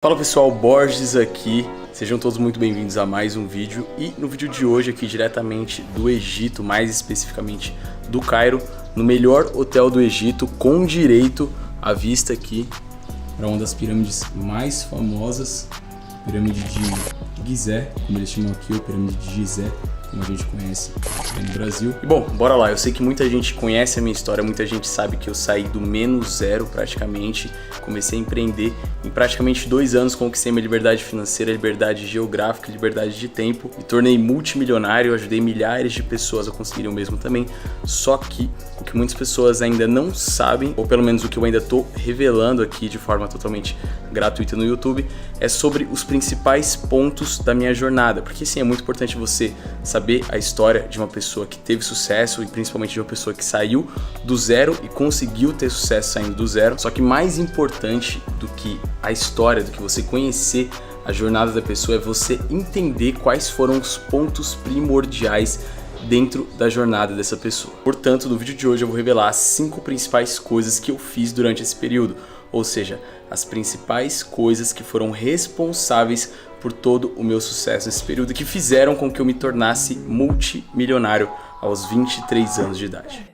Fala pessoal, Borges aqui, sejam todos muito bem-vindos a mais um vídeo. E no vídeo de hoje aqui diretamente do Egito, mais especificamente do Cairo, no melhor hotel do Egito, com direito à vista aqui para uma das pirâmides mais famosas, pirâmide de Gizé, como eles chamam aqui, ou pirâmide de Gizé, como a gente conhece aqui no Brasil. E bom, bora lá, eu sei que muita gente conhece a minha história, muita gente sabe que eu saí do -0 praticamente, comecei a empreender, em praticamente 2 anos conquistei minha liberdade financeira, liberdade geográfica, liberdade de tempo, me tornei multimilionário, ajudei milhares de pessoas a conseguirem o mesmo também, só que o que muitas pessoas ainda não sabem, ou pelo menos o que eu ainda estou revelando aqui de forma totalmente gratuita no YouTube, é sobre os principais pontos da minha jornada, porque sim, é muito importante você saber a história de uma pessoa que teve sucesso e principalmente de uma pessoa que saiu do zero e conseguiu ter sucesso saindo do zero. Só que mais importante do que a história, do que você conhecer a jornada da pessoa, é você entender quais foram os pontos primordiais dentro da jornada dessa pessoa. Portanto, no vídeo de hoje eu vou revelar as 5 principais coisas que eu fiz durante esse período, ou seja, as principais coisas que foram responsáveis por todo o meu sucesso nesse período e que fizeram com que eu me tornasse multimilionário aos 23 anos de idade.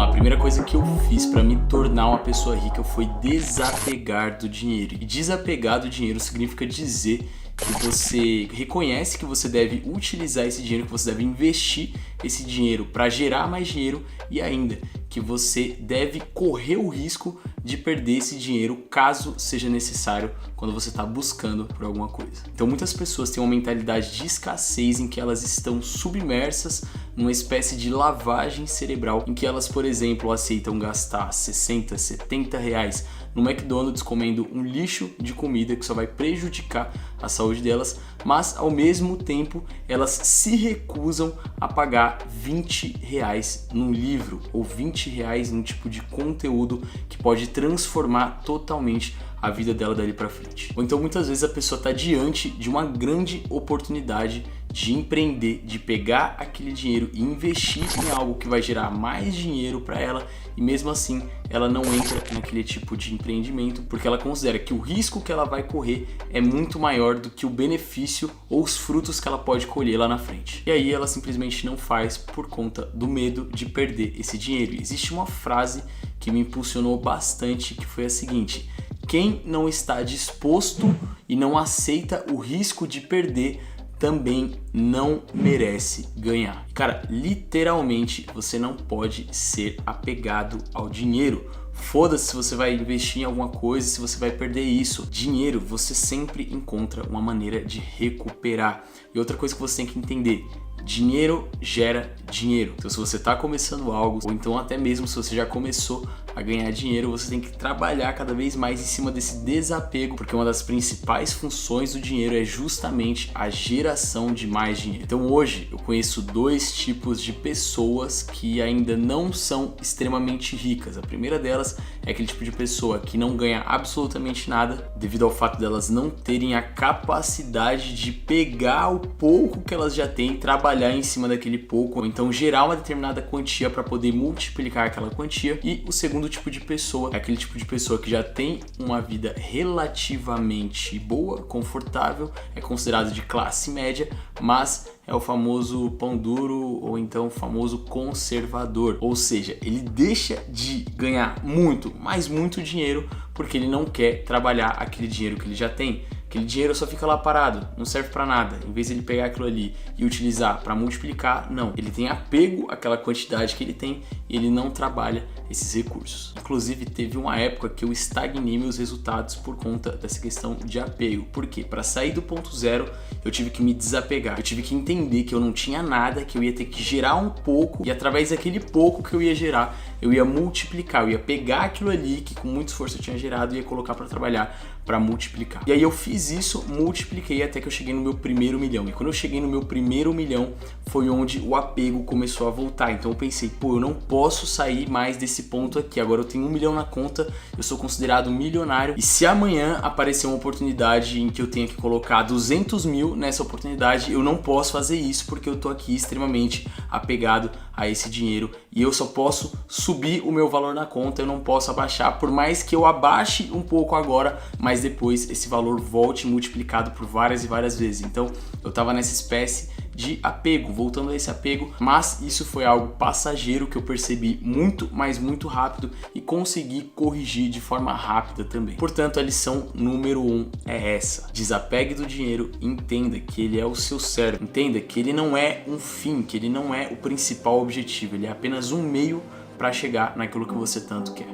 A primeira coisa que eu fiz para me tornar uma pessoa rica foi desapegar do dinheiro. E desapegar do dinheiro significa dizer que você reconhece que você deve utilizar esse dinheiro, que você deve investir esse dinheiro para gerar mais dinheiro e ainda que você deve correr o risco de perder esse dinheiro caso seja necessário quando você está buscando por alguma coisa. Então muitas pessoas têm uma mentalidade de escassez em que elas estão submersas numa espécie de lavagem cerebral em que elas, por exemplo, aceitam gastar 60, 70 reais no McDonald's comendo um lixo de comida que só vai prejudicar a saúde delas, mas ao mesmo tempo elas se recusam a pagar 20 reais num livro ou 20 reais num tipo de conteúdo que pode transformar totalmente a vida dela dali pra frente. Ou então muitas vezes a pessoa está diante de uma grande oportunidade de empreender, de pegar aquele dinheiro e investir em algo que vai gerar mais dinheiro para ela e mesmo assim ela não entra naquele tipo de empreendimento porque ela considera que o risco que ela vai correr é muito maior do que o benefício ou os frutos que ela pode colher lá na frente. E aí ela simplesmente não faz por conta do medo de perder esse dinheiro. E existe uma frase que me impulsionou bastante que foi a seguinte: quem não está disposto e não aceita o risco de perder também não merece ganhar. Cara, literalmente você não pode ser apegado ao dinheiro. Foda-se se você vai investir em alguma coisa, se você vai perder isso. Dinheiro, você sempre encontra uma maneira de recuperar. E outra coisa que você tem que entender: dinheiro gera dinheiro. Então se você está começando algo, ou então até mesmo se você já começou a ganhar dinheiro, você tem que trabalhar cada vez mais em cima desse desapego, porque uma das principais funções do dinheiro é justamente a geração de mais dinheiro. Então hoje eu conheço 2 tipos de pessoas que ainda não são extremamente ricas. A primeira delas é aquele tipo de pessoa que não ganha absolutamente nada devido ao fato delas não terem a capacidade de pegar o pouco que elas já têm, trabalhar em cima daquele pouco, ou então gerar uma determinada quantia para poder multiplicar aquela quantia. E o segundo tipo de pessoa é aquele tipo de pessoa que já tem uma vida relativamente boa, confortável, é considerado de classe média, mas é o famoso pão duro ou então o famoso conservador, ou seja, ele deixa de ganhar muito, mas muito dinheiro porque ele não quer trabalhar aquele dinheiro que ele já tem. Aquele dinheiro só fica lá parado, não serve para nada. Em vez de ele pegar aquilo ali e utilizar para multiplicar, não. Ele tem apego àquela quantidade que ele tem e ele não trabalha esses recursos. Inclusive, teve uma época que eu estagnei meus resultados por conta dessa questão de apego. Por quê? Para sair do ponto zero, eu tive que me desapegar. Eu tive que entender que eu não tinha nada, que eu ia ter que gerar um pouco e através daquele pouco que eu ia gerar, eu ia multiplicar, eu ia pegar aquilo ali que com muito esforço eu tinha gerado e ia colocar para trabalhar para multiplicar. E aí eu fiz isso, multipliquei até que eu cheguei no meu primeiro milhão. E quando eu cheguei no meu primeiro milhão, foi onde o apego começou a voltar. Então eu pensei, pô, eu não posso sair mais desse ponto aqui. Agora eu tenho 1 milhão na conta, eu sou considerado milionário. E se amanhã aparecer uma oportunidade em que eu tenha que colocar 200 mil nessa oportunidade, eu não posso fazer isso porque eu tô aqui extremamente apegado a esse dinheiro. E eu só posso subir o meu valor na conta, eu não posso abaixar. Por mais que eu abaixe um pouco agora, mas depois esse valor volte multiplicado por várias e várias vezes. Então eu tava nessa espécie de apego, voltando a esse apego, mas isso foi algo passageiro que eu percebi muito, mas muito rápido e consegui corrigir de forma rápida também. Portanto, a lição número 1 é essa: desapegue do dinheiro, entenda que ele é o seu cérebro, entenda que ele não é um fim, que ele não é o principal objetivo, ele é apenas um meio para chegar naquilo que você tanto quer.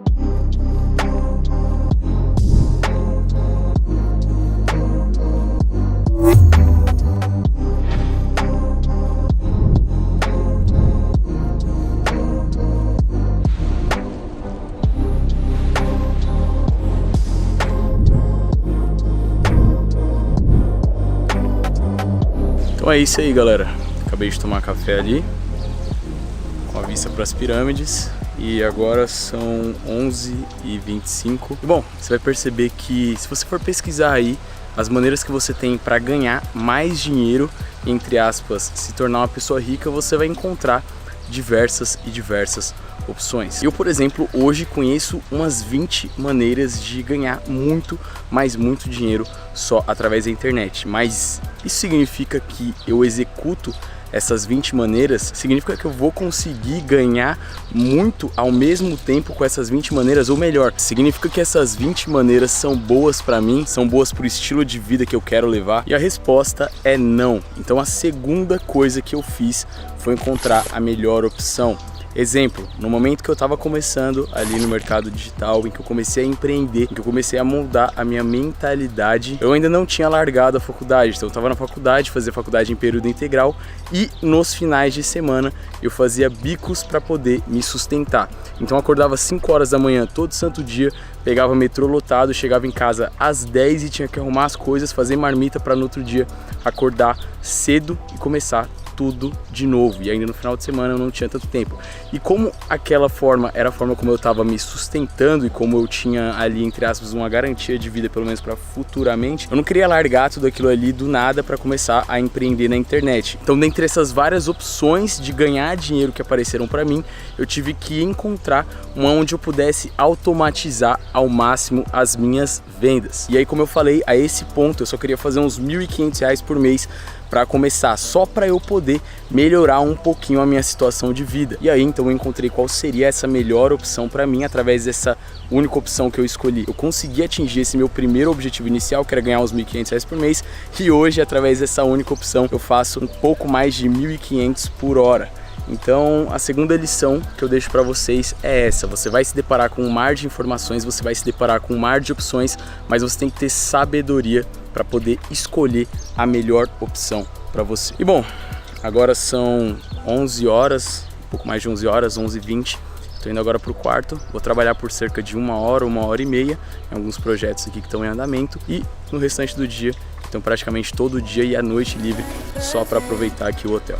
Então é isso aí, galera. Acabei de tomar café ali, com a vista para as pirâmides, e agora são 11h25. E bom, você vai perceber que se você for pesquisar aí as maneiras que você tem para ganhar mais dinheiro, entre aspas, se tornar uma pessoa rica, você vai encontrar diversas opções. Eu, por exemplo, hoje conheço umas 20 maneiras de ganhar muito, mas muito dinheiro só através da internet. Mas isso significa que eu executo essas 20 maneiras? Significa que eu vou conseguir ganhar muito ao mesmo tempo com essas 20 maneiras? Ou melhor, significa que essas 20 maneiras são boas para mim? São boas para o estilo de vida que eu quero levar? E a resposta é não. Então a segunda coisa que eu fiz foi encontrar a melhor opção. Exemplo, no momento que eu estava começando ali no mercado digital, em que eu comecei a empreender, em que eu comecei a moldar a minha mentalidade, eu ainda não tinha largado a faculdade. Então eu estava na faculdade, fazia faculdade em período integral, e nos finais de semana eu fazia bicos para poder me sustentar. Então eu acordava às 5 horas da manhã todo santo dia, pegava metrô lotado, chegava em casa às 10 e tinha que arrumar as coisas, fazer marmita para no outro dia acordar cedo e começar tudo de novo. E ainda no final de semana eu não tinha tanto tempo. E como aquela forma era a forma como eu estava me sustentando e como eu tinha ali, entre aspas, uma garantia de vida, pelo menos para futuramente, eu não queria largar tudo aquilo ali do nada para começar a empreender na internet. Então, dentre essas várias opções de ganhar dinheiro que apareceram para mim, eu tive que encontrar uma onde eu pudesse automatizar ao máximo as minhas vendas. E aí, como eu falei, a esse ponto eu só queria fazer uns R$1.500 por mês para começar, só para eu poder melhorar um pouquinho a minha situação de vida. E aí então eu encontrei qual seria essa melhor opção para mim através dessa única opção que eu escolhi. Eu consegui atingir esse meu primeiro objetivo inicial, que era ganhar uns R$1.500 por mês, e hoje através dessa única opção eu faço um pouco mais de 1.500 por hora. Então a segunda lição que eu deixo para vocês é essa: você vai se deparar com um mar de informações, você vai se deparar com um mar de opções, mas você tem que ter sabedoria para poder escolher a melhor opção para você. E bom, agora são 11 horas, um pouco mais de 11 horas, 11h20. Estou indo agora para o quarto, vou trabalhar por cerca de 1 hora, 1h30 em alguns projetos aqui que estão em andamento, e no restante do dia, então praticamente todo dia e a noite livre, só para aproveitar aqui o hotel.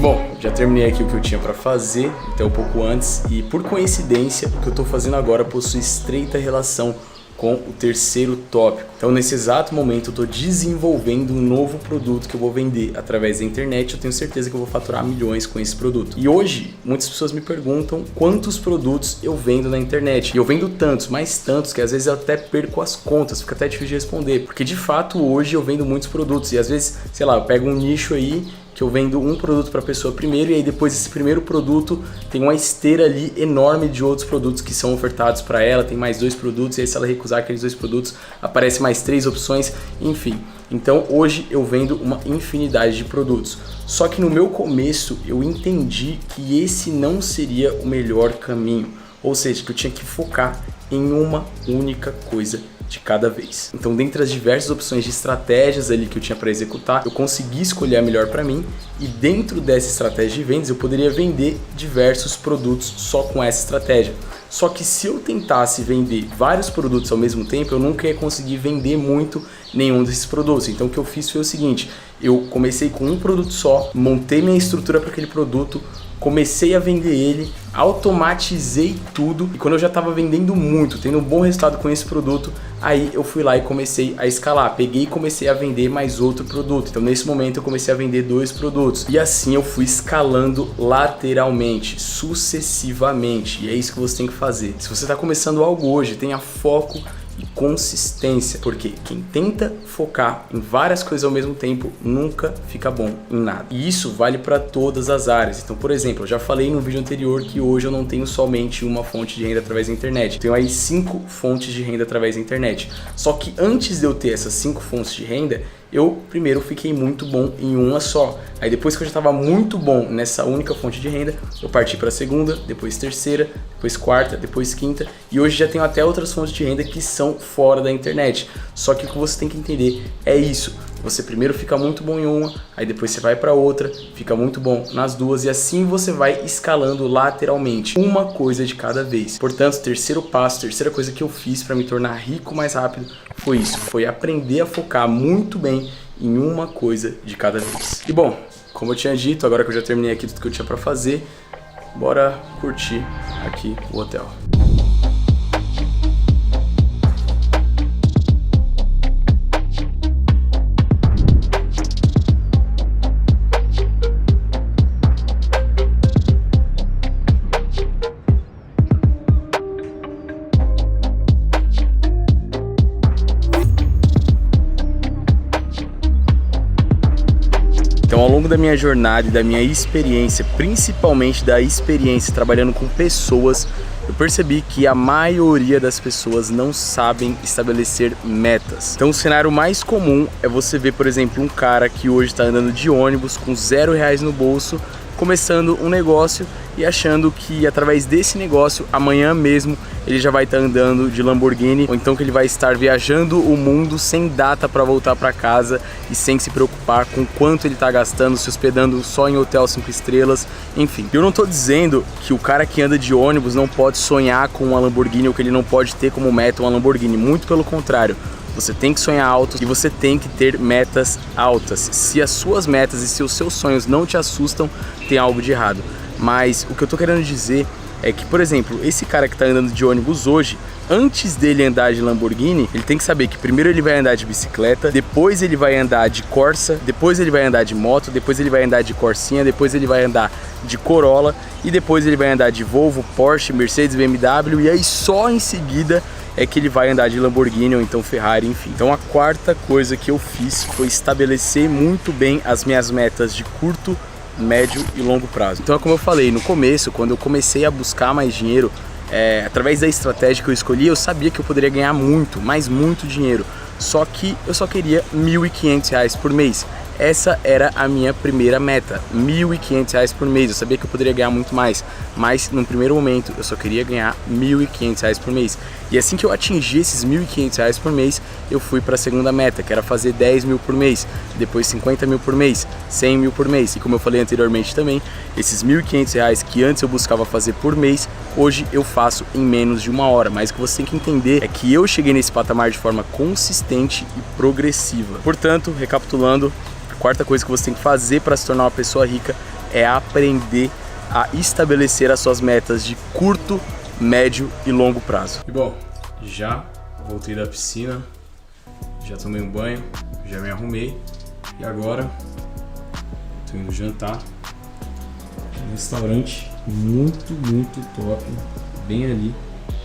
Bom, já terminei aqui o que eu tinha para fazer, até um pouco antes, e por coincidência o que eu estou fazendo agora possui estreita relação com o terceiro tópico. Então nesse exato momento eu estou desenvolvendo um novo produto que eu vou vender através da internet. Eu tenho certeza que eu vou faturar milhões com esse produto. E hoje muitas pessoas me perguntam quantos produtos eu vendo na internet. E eu vendo tantos, mais tantos, que às vezes eu até perco as contas, fica até difícil de responder. Porque de fato hoje eu vendo muitos produtos e às vezes, sei lá, eu pego um nicho aí que eu vendo um produto para a pessoa primeiro, e aí depois esse primeiro produto tem uma esteira ali enorme de outros produtos que são ofertados para ela, tem mais 2 produtos, e aí se ela recusar aqueles 2 produtos, aparece mais 3 opções, enfim. Então hoje eu vendo uma infinidade de produtos. Só que no meu começo eu entendi que esse não seria o melhor caminho, ou seja, que eu tinha que focar em uma única coisa de cada vez. Então, dentre as diversas opções de estratégias ali que eu tinha para executar, eu consegui escolher a melhor para mim, e dentro dessa estratégia de vendas eu poderia vender diversos produtos só com essa estratégia. Só que se eu tentasse vender vários produtos ao mesmo tempo, eu nunca ia conseguir vender muito nenhum desses produtos. Então o que eu fiz foi o seguinte: eu comecei com um produto só, montei minha estrutura para aquele produto, comecei a vender ele, automatizei tudo, e quando eu já estava vendendo muito, tendo um bom resultado com esse produto, aí eu fui lá e comecei a escalar. Peguei e comecei a vender mais outro produto. Então nesse momento eu comecei a vender 2 produtos. E assim eu fui escalando lateralmente, sucessivamente. E é isso que você tem que fazer. Se você está começando algo hoje, tenha foco e consistência, porque quem tenta focar em várias coisas ao mesmo tempo nunca fica bom em nada. E isso vale para todas as áreas. Então, por exemplo, eu já falei no vídeo anterior que hoje eu não tenho somente uma fonte de renda através da internet. Eu tenho aí 5 fontes de renda através da internet. Só que antes de eu ter essas 5 fontes de renda, eu primeiro fiquei muito bom em uma só. Aí depois que eu já estava muito bom nessa única fonte de renda, eu parti para a segunda, depois terceira, depois quarta, depois quinta, e hoje já tenho até outras fontes de renda que são fora da internet. Só que o que você tem que entender é isso: você primeiro fica muito bom em uma, aí depois você vai para outra, fica muito bom nas duas, e assim você vai escalando lateralmente, uma coisa de cada vez. Portanto, terceiro passo, terceira coisa que eu fiz para me tornar rico mais rápido foi isso: foi aprender a focar muito bem em uma coisa de cada vez. E bom, como eu tinha dito, agora que eu já terminei aqui tudo que eu tinha para fazer, bora curtir aqui o hotel. Então, ao longo da minha jornada e da minha experiência, principalmente da experiência trabalhando com pessoas, eu percebi que a maioria das pessoas não sabem estabelecer metas. Então o cenário mais comum é você ver, por exemplo, um cara que hoje está andando de ônibus com R$0 no bolso, começando um negócio e achando que através desse negócio, amanhã mesmo, ele já vai estar andando de Lamborghini, ou então que ele vai estar viajando o mundo sem data para voltar para casa e sem se preocupar com quanto ele está gastando, se hospedando só em hotel 5 estrelas, enfim. Eu não estou dizendo que o cara que anda de ônibus não pode sonhar com uma Lamborghini ou que ele não pode ter como meta uma Lamborghini, muito pelo contrário. Você tem que sonhar alto e você tem que ter metas altas. Se as suas metas e se os seus sonhos não te assustam, tem algo de errado. Mas o que eu tô querendo dizer é que, por exemplo, esse cara que tá andando de ônibus hoje, antes dele andar de Lamborghini, ele tem que saber que primeiro ele vai andar de bicicleta, depois ele vai andar de Corsa, depois ele vai andar de moto, depois ele vai andar de Corsinha, depois ele vai andar de Corolla e depois ele vai andar de Volvo, Porsche, Mercedes, BMW, e aí só em seguida é que ele vai andar de Lamborghini ou então Ferrari, enfim. Então a quarta coisa que eu fiz foi estabelecer muito bem as minhas metas de curto, médio e longo prazo. Então é como eu falei, no começo, quando eu comecei a buscar mais dinheiro, através da estratégia que eu escolhi, eu sabia que eu poderia ganhar muito, mas muito dinheiro. Só que eu só queria R$1.500 por mês. Essa era a minha primeira meta, R$1.500 por mês. Eu sabia que eu poderia ganhar muito mais, mas no primeiro momento eu só queria ganhar R$1.500 por mês. E assim que eu atingi esses R$1.500 por mês, eu fui para a segunda meta, que era fazer 10 mil por mês, depois 50 mil por mês, 100 mil por mês. E como eu falei anteriormente também, esses R$1.500 que antes eu buscava fazer por mês, hoje eu faço em menos de uma hora. Mas o que você tem que entender é que eu cheguei nesse patamar de forma consistente e progressiva. Portanto, recapitulando, a quarta coisa que você tem que fazer para se tornar uma pessoa rica é aprender a estabelecer as suas metas de curto, médio e longo prazo. E bom, já voltei da piscina, já tomei um banho, já me arrumei e agora tô indo jantar num restaurante muito top, bem ali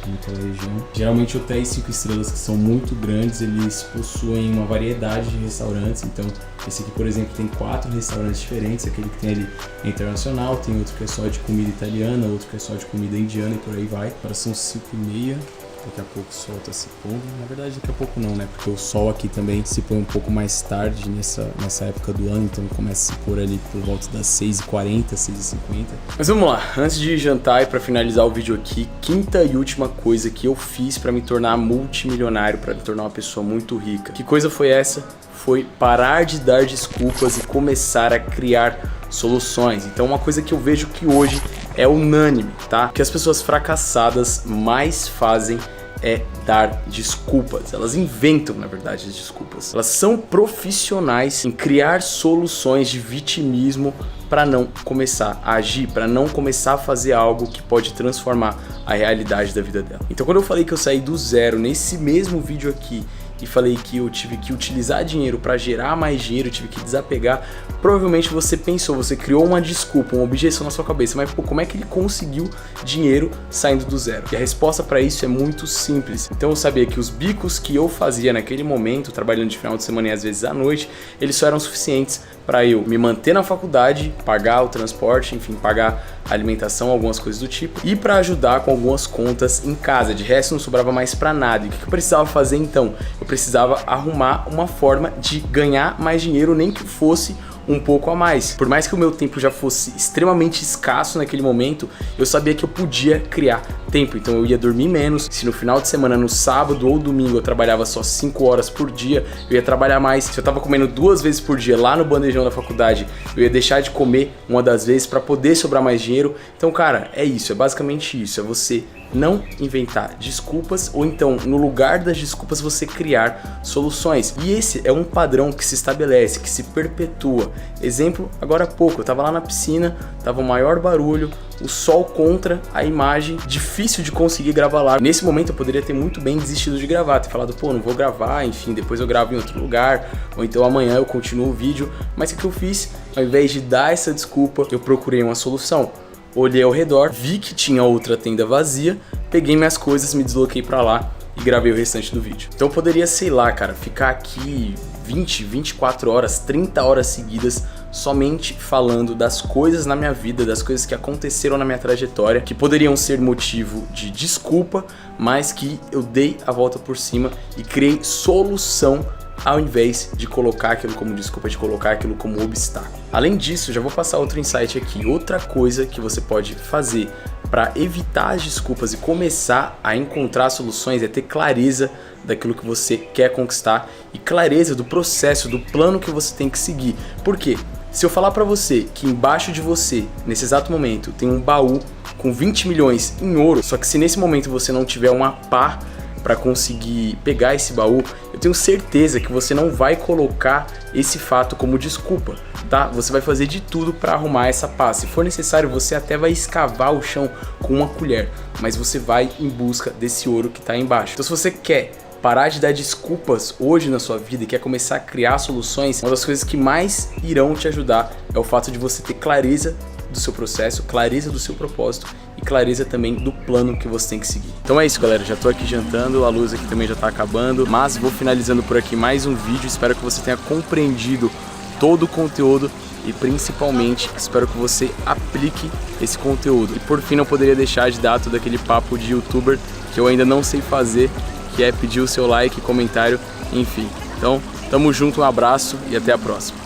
naquela região. Geralmente hotéis 5 estrelas que são muito grandes, eles possuem uma variedade de restaurantes. Então esse aqui, por exemplo, tem 4 restaurantes diferentes. Aquele que tem ali é internacional, tem outro que é só de comida italiana, outro que é só de comida indiana e por aí vai. Agora são 5h30, Daqui a pouco o sol tá se pondo. Na verdade, daqui a pouco não, né? Porque o sol aqui também se põe um pouco mais tarde nessa época do ano. Então começa a se pôr ali por volta das 6h40, 6h50. Mas vamos lá, antes de jantar e pra finalizar o vídeo aqui, quinta e última coisa que eu fiz pra me tornar multimilionário, pra me tornar uma pessoa muito rica. Que coisa foi essa? Foi parar de dar desculpas e começar a criar soluções. Então uma coisa que eu vejo que hoje é unânime, tá? O que as pessoas fracassadas mais fazem é dar desculpas. Elas inventam, na verdade, as desculpas. Elas são profissionais em criar soluções de vitimismo para não começar a agir, para não começar a fazer algo que pode transformar a realidade da vida dela. Então quando eu falei que eu saí do zero nesse mesmo vídeo aqui e falei que eu tive que utilizar dinheiro para gerar mais dinheiro, eu tive que desapegar, provavelmente você pensou, você criou uma desculpa, uma objeção na sua cabeça, mas pô, como é que ele conseguiu dinheiro saindo do zero? E a resposta para isso é muito simples. Então eu sabia que os bicos que eu fazia naquele momento, trabalhando de final de semana e às vezes à noite, eles só eram suficientes para eu me manter na faculdade, pagar o transporte, enfim, pagar a alimentação, algumas coisas do tipo, e para ajudar com algumas contas em casa. De resto não sobrava mais para nada. E o que eu precisava fazer então? Eu precisava arrumar uma forma de ganhar mais dinheiro, nem que fosse um pouco a mais. Por mais que o meu tempo já fosse extremamente escasso naquele momento, eu sabia que eu podia criar tempo. Então eu ia dormir menos. Se no final de semana, no sábado ou domingo, eu trabalhava só 5 horas por dia, eu ia trabalhar mais. Se eu tava comendo 2 vezes por dia lá no bandejão da faculdade, eu ia deixar de comer uma das vezes para poder sobrar mais dinheiro. Então, cara, é isso, é basicamente isso, é você não inventar desculpas, ou então, no lugar das desculpas, você criar soluções. E esse é um padrão que se estabelece, que se perpetua. Exemplo, agora há pouco, eu tava lá na piscina, tava o maior barulho, o sol contra a imagem, difícil de conseguir gravar lá. Nesse momento eu poderia ter muito bem desistido de gravar, ter falado, pô, não vou gravar, enfim, depois eu gravo em outro lugar, ou então amanhã eu continuo o vídeo. Mas o que eu fiz? Ao invés de dar essa desculpa, eu procurei uma solução. Olhei ao redor, vi que tinha outra tenda vazia, peguei minhas coisas, me desloquei pra lá e gravei o restante do vídeo. Então eu poderia, sei lá, cara, ficar aqui 20, 24 horas, 30 horas seguidas somente falando das coisas na minha vida, das coisas que aconteceram na minha trajetória, que poderiam ser motivo de desculpa, mas que eu dei a volta por cima e criei solução ao invés de colocar aquilo como desculpa, de colocar aquilo como obstáculo. Além disso, já vou passar outro insight aqui. Outra coisa que você pode fazer para evitar as desculpas e começar a encontrar soluções é ter clareza daquilo que você quer conquistar e clareza do processo, do plano que você tem que seguir. Por quê? Se eu falar para você que embaixo de você, nesse exato momento, tem um baú com 20 milhões em ouro, só que se nesse momento você não tiver uma pá para conseguir pegar esse baú, eu tenho certeza que você não vai colocar esse fato como desculpa, tá? Você vai fazer de tudo para arrumar essa pá. Se for necessário, você até vai escavar o chão com uma colher, mas você vai em busca desse ouro que está embaixo. Então se você quer parar de dar desculpas hoje na sua vida e quer começar a criar soluções, uma das coisas que mais irão te ajudar é o fato de você ter clareza do seu processo, clareza do seu propósito e clareza também do plano que você tem que seguir. Então é isso, galera, já tô aqui jantando, a luz aqui também já tá acabando, mas vou finalizando por aqui mais um vídeo. Espero que você tenha compreendido todo o conteúdo e principalmente espero que você aplique esse conteúdo. E por fim, não poderia deixar de dar todo aquele papo de youtuber que eu ainda não sei fazer, que é pedir o seu like, comentário, enfim. Então, tamo junto, um abraço e até a próxima.